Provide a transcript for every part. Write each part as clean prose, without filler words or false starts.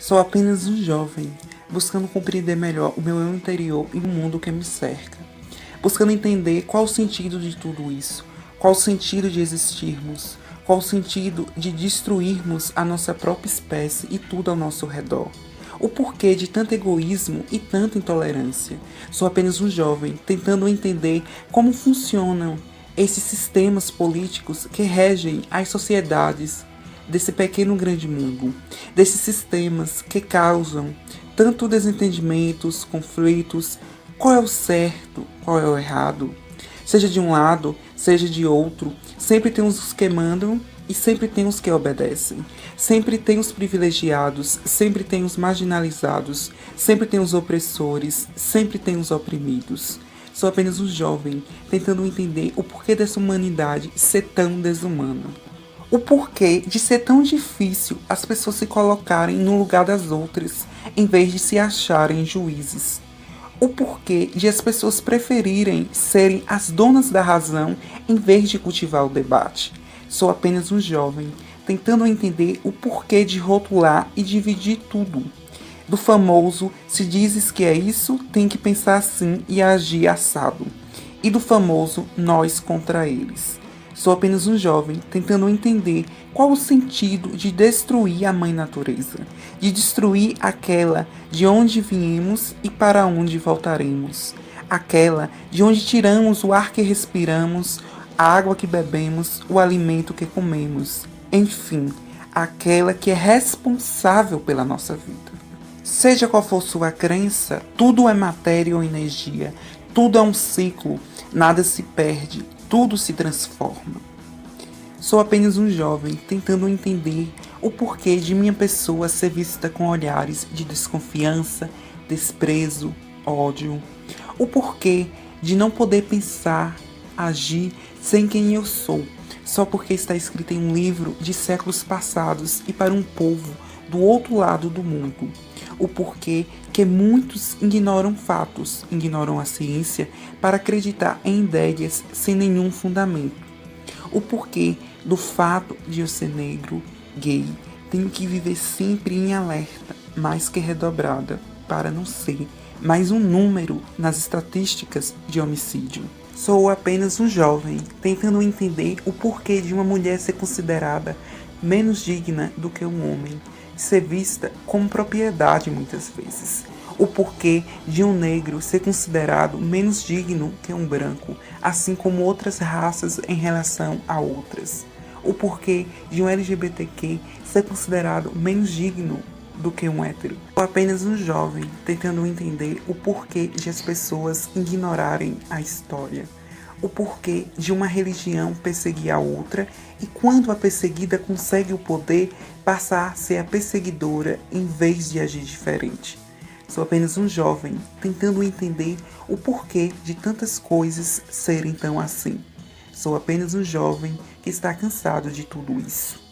Sou apenas um jovem, buscando compreender melhor o meu eu interior e o mundo que me cerca. Buscando entender qual o sentido de tudo isso, qual o sentido de existirmos, qual o sentido de destruirmos a nossa própria espécie e tudo ao nosso redor. O porquê de tanto egoísmo e tanta intolerância. Sou apenas um jovem, tentando entender como funcionam esses sistemas políticos que regem as sociedades desse pequeno grande mundo, desses sistemas que causam tanto desentendimentos, conflitos, qual é o certo, qual é o errado, seja de um lado, seja de outro, sempre tem os que mandam e sempre tem os que obedecem, sempre tem os privilegiados, sempre tem os marginalizados, sempre tem os opressores, sempre tem os oprimidos. Sou apenas um jovem, tentando entender o porquê dessa humanidade ser tão desumana. O porquê de ser tão difícil as pessoas se colocarem no lugar das outras, em vez de se acharem juízes. O porquê de as pessoas preferirem serem as donas da razão em vez de cultivar o debate. Sou apenas um jovem, tentando entender o porquê de rotular e dividir tudo. Do famoso, se dizes que é isso, tem que pensar assim e agir assado. E do famoso, nós contra eles. Sou apenas um jovem tentando entender qual o sentido de destruir a mãe natureza, de destruir aquela de onde viemos e para onde voltaremos, aquela de onde tiramos o ar que respiramos, a água que bebemos, o alimento que comemos, enfim, aquela que é responsável pela nossa vida. Seja qual for sua crença, tudo é matéria ou energia, tudo é um ciclo, nada se perde, tudo se transforma. Sou apenas um jovem tentando entender o porquê de minha pessoa ser vista com olhares de desconfiança, desprezo, ódio. O porquê de não poder pensar, agir sem quem eu sou, só porque está escrito em um livro de séculos passados e para um povo do outro lado do mundo. O porquê que muitos ignoram fatos, ignoram a ciência para acreditar em ideias sem nenhum fundamento. O porquê do fato de eu ser negro, gay, tenho que viver sempre em alerta, mais que redobrada, para não ser mais um número nas estatísticas de homicídio. Sou apenas um jovem, tentando entender o porquê de uma mulher ser considerada menos digna do que um homem, ser vista como propriedade muitas vezes. O porquê de um negro ser considerado menos digno que um branco, assim como outras raças em relação a outras. O porquê de um LGBTQ ser considerado menos digno do que um hétero. Sou apenas um jovem tentando entender o porquê de as pessoas ignorarem a história. O porquê de uma religião perseguir a outra e quando a perseguida consegue o poder, passar a ser a perseguidora em vez de agir diferente. Sou apenas um jovem tentando entender o porquê de tantas coisas serem tão assim. Sou apenas um jovem que está cansado de tudo isso.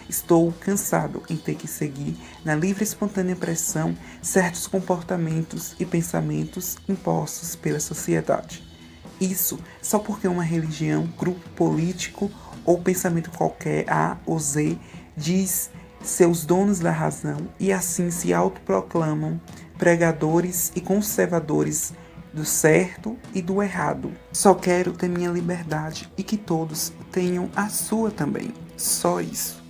Estou cansado em ter que seguir, na livre e espontânea pressão, certos comportamentos e pensamentos impostos pela sociedade. Isso só porque uma religião, grupo político ou pensamento qualquer, A ou Z, diz ser os donos da razão e assim se autoproclamam pregadores e conservadores do certo e do errado. Só quero ter minha liberdade e que todos tenham a sua também. Só isso.